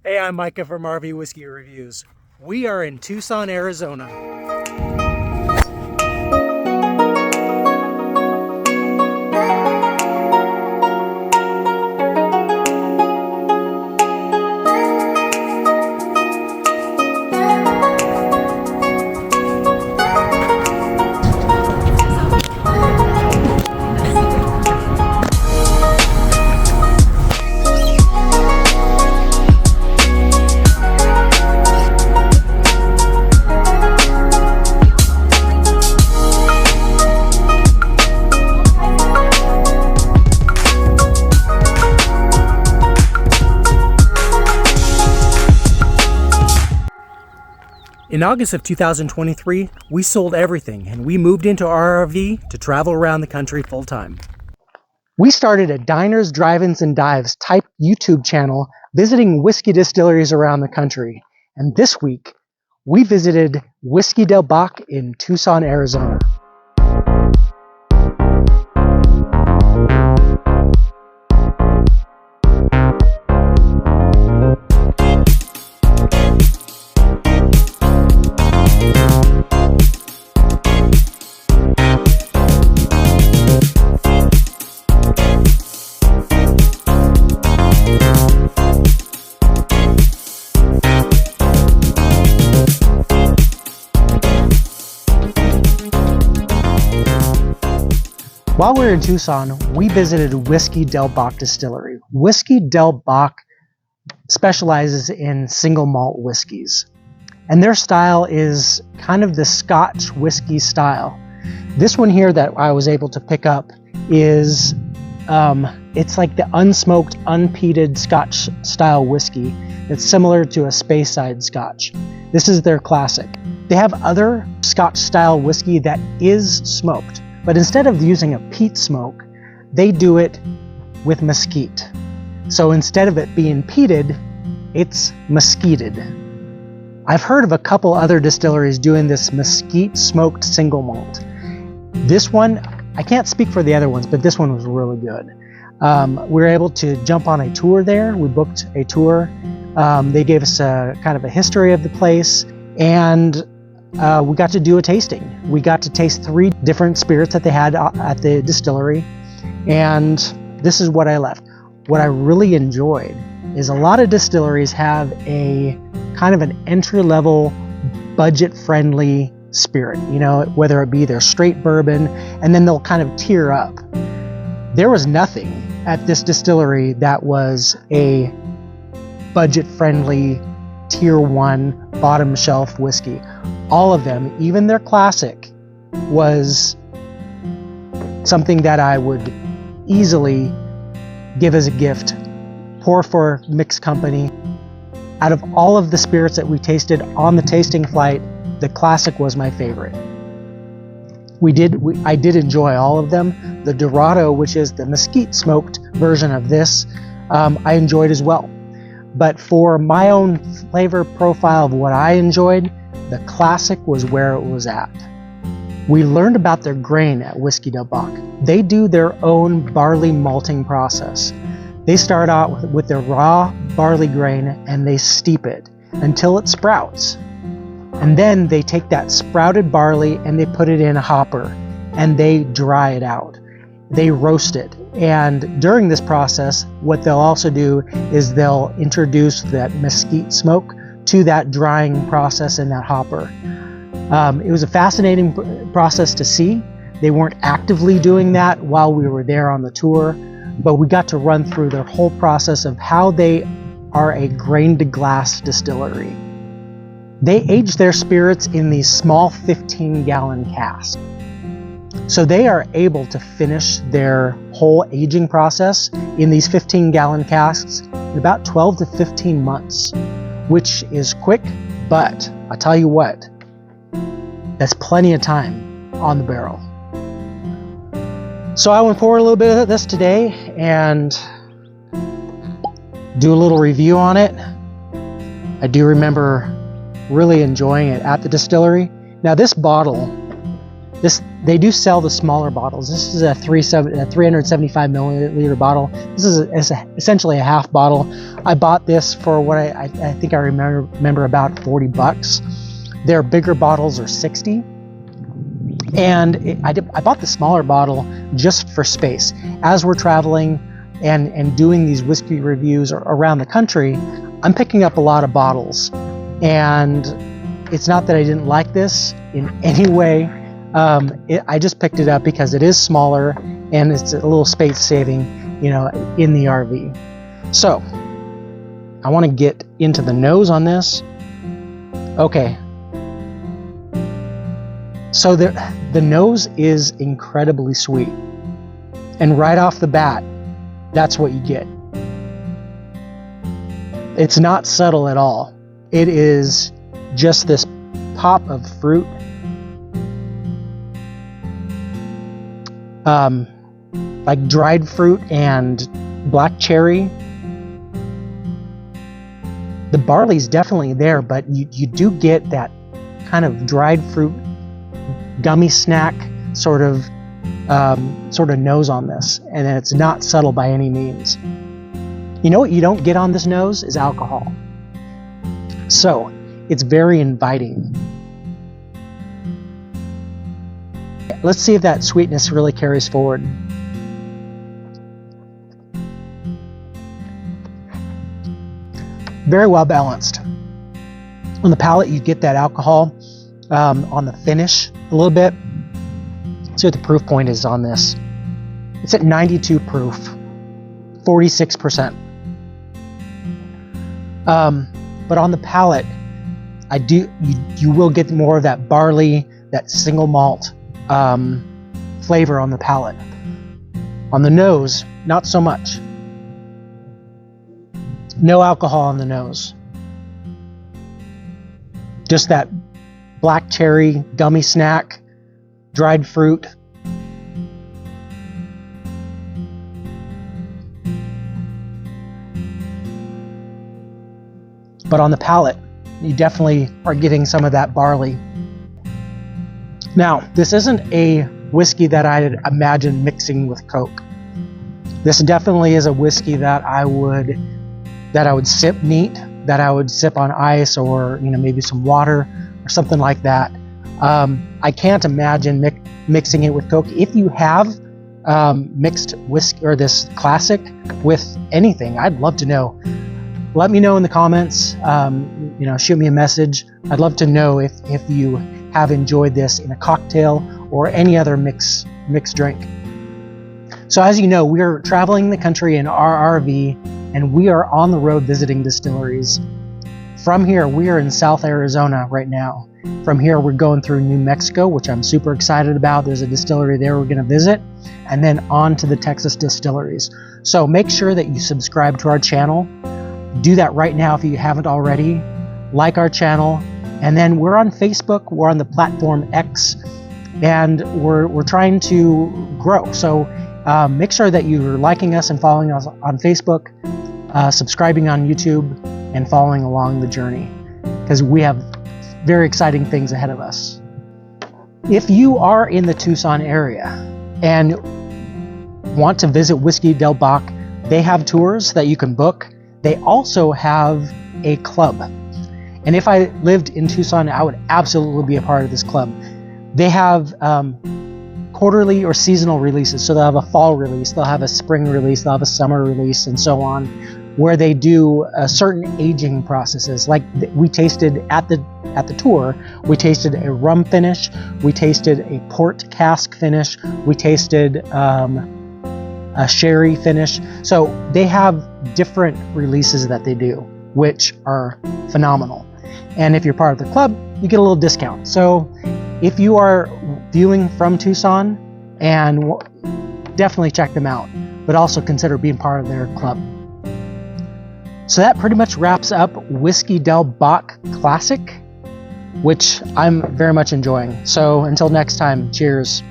Hey, I'm Micah from RV Whiskey Reviews. We are in Tucson, Arizona. In August of 2023, we sold everything and we moved into our RV to travel around the country full time. We started a diners, drive-ins, and dives type YouTube channel visiting whiskey distilleries around the country. And this week, we visited Whiskey Del Bac in Tucson, Arizona. While we were in Tucson, we visited Whiskey Del Bac Distillery. Whiskey Del Bac specializes in single malt whiskeys, and their style is kind of the Scotch whiskey style. This one here that I was able to pick up is, it's like the unsmoked, unpeated Scotch style whiskey. It's similar to a Speyside Scotch. This is their classic. They have other Scotch style whiskey that is smoked, but instead of using a peat smoke, they do it with mesquite. So instead of it being peated, it's mesquited. I've heard of a couple other distilleries doing this mesquite smoked single malt. This one, I can't speak for the other ones, but this one was really good. We were able to jump on a tour there. We booked a tour. They gave us a kind of a history of the place, and we got to do a tasting. We got to taste 3 different spirits that they had at the distillery, and this is what I left. What I really enjoyed is a lot of distilleries have a kind of an entry-level, budget-friendly spirit, you know, whether it be their straight bourbon, and then they'll kind of tier up. There was nothing at this distillery that was a budget-friendly tier 1 bottom shelf whiskey. All of them, even their classic, was something that I would easily give as a gift, pour for mixed company. Out of all of the spirits that we tasted on the tasting flight, the classic was my favorite. I did enjoy all of them. The Dorado, which is the mesquite smoked version of this, I enjoyed as well. But for my own flavor profile of what I enjoyed, the classic was where it was at. We learned about their grain at Whiskey Del Bac. They do their own barley malting process. They start out with their raw barley grain and they steep it until it sprouts. And then they take that sprouted barley and they put it in a hopper and they dry it out. They roast it. And during this process, what they'll also do is they'll introduce that mesquite smoke to that drying process in that hopper. It was a fascinating process to see. They weren't actively doing that while we were there on the tour, but we got to run through their whole process of how they are a grain-to-glass distillery. They age their spirits in these small 15-gallon casks. So they are able to finish their whole aging process in these 15-gallon casks in about 12 to 15 months, which is quick, but I tell you what, that's plenty of time on the barrel. So I want to pour a little bit of this today and do a little review on it. I do remember really enjoying it at the distillery. Now this bottle They do sell the smaller bottles. This is a 375 milliliter bottle. This is essentially a half bottle. I bought this for what I think I remember about $40. Their bigger bottles are $60. And I bought the smaller bottle just for space. As we're traveling and doing these whiskey reviews around the country, I'm picking up a lot of bottles. And it's not that I didn't like this in any way. I just picked it up because it is smaller and it's a little space saving, in the RV. So I want to get into the nose on this. Okay. So the nose is incredibly sweet. And right off the bat, that's what you get. It's not subtle at all. It is just this pop of fruit. Like dried fruit and black cherry. The barley's definitely there, but you do get that kind of dried fruit gummy snack sort of nose on this, and it's not subtle by any means. You know what you don't get on this nose is alcohol. So it's very inviting. Let's see if that sweetness really carries forward. Very well balanced. On the palate, you get that alcohol. On the finish, a little bit. Let's see what the proof point is on this. It's at 92 proof, 46%. But on the palate, you will get more of that barley, that single malt flavor on the palate. On the nose, not so much. No alcohol on the nose. Just that black cherry gummy snack, dried fruit. But on the palate, you definitely are getting some of that barley. Now, this isn't a whiskey that I'd imagine mixing with Coke. This definitely is a whiskey that I would sip neat, that I would sip on ice or maybe some water or something like that. I can't imagine mixing it with Coke. If you have mixed whiskey or this classic with anything, I'd love to know. Let me know in the comments. Shoot me a message. I'd love to know if you have enjoyed this in a cocktail or any other mixed drink. So as you know, we're traveling the country in our RV, and we are on the road visiting distilleries. From here, we are in South Arizona right now. From here, we're going through New Mexico, which I'm super excited about. There's a distillery there we're going to visit, and then on to the Texas distilleries. So make sure that you subscribe to our channel. Do that right now if you haven't already. Like our channel, and then we're on Facebook. We're on the platform X, and we're trying to grow. So make sure that you're liking us and following us on Facebook, subscribing on YouTube, and following along the journey, because we have very exciting things ahead of us. If you are in the Tucson area and want to visit Whiskey Del Bac, they have tours that you can book. They also have a club. And if I lived in Tucson, I would absolutely be a part of this club. They have quarterly or seasonal releases. So they'll have a fall release, they'll have a spring release, they'll have a summer release, and so on, where they do certain aging processes. Like we tasted at the tour, we tasted a rum finish, we tasted a port cask finish, we tasted a sherry finish. So they have different releases that they do, which are phenomenal. And if you're part of the club, you get a little discount. So if you are viewing from Tucson, and definitely check them out, but also consider being part of their club. So that pretty much wraps up Whiskey Del Bac Classic, which I'm very much enjoying. So until next time, cheers.